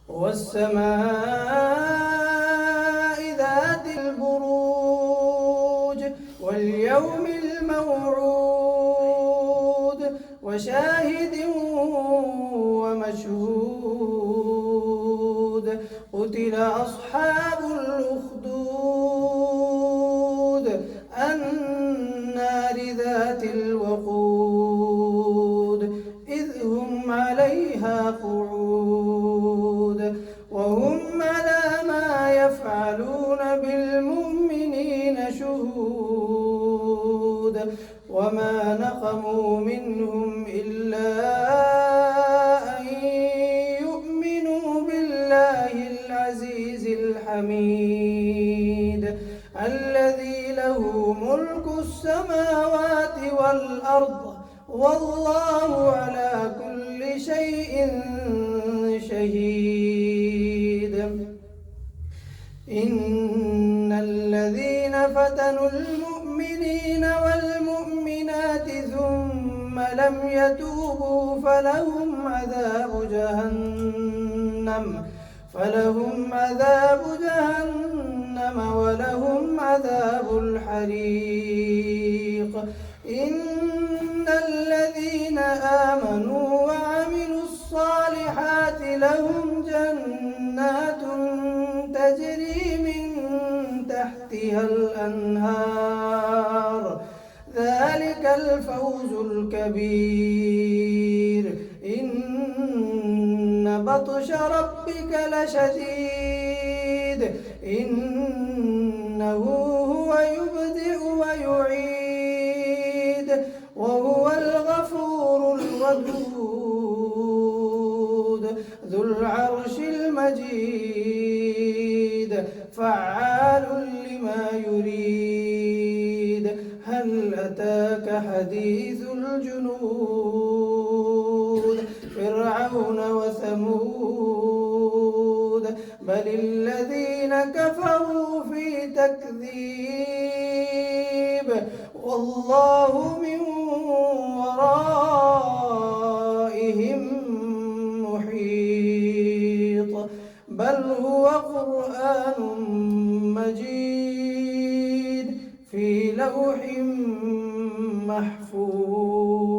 والسماء ذات البروج واليوم الموعود وشاهد ومشهود قتل أصحاب الأخدود النار ذات الوقود إذ هم عليها قعود وهم على ما يفعلون بالمؤمنين شهود وما نقموا منهم إلا أن يؤمنوا بالله العزيز الحميد الذي له ملك السماوات والأرض والله على كل شيء شهيد. إن الذين فتنوا المؤمنين والمؤمنات ثم لم يتوبوا فلهم عذاب جهنم ولهم عذاب الحريق. إن الذين آمنوا وعملوا الصالحات لهم جنات تجري من تحتها الأنهار ذلك الفوز الكبير. إن بطش ربك لشديد إنه هو يبدئ ويعيد وهو الغفور الودود ذو العرش المجيد فعال لما يريد. هل أتاك حديث الجنود فرعون وثمود بل الذين كفروا في تكذيب والله من ورائهم محيط بل هو قرآن مجيد في لوح محفوظ.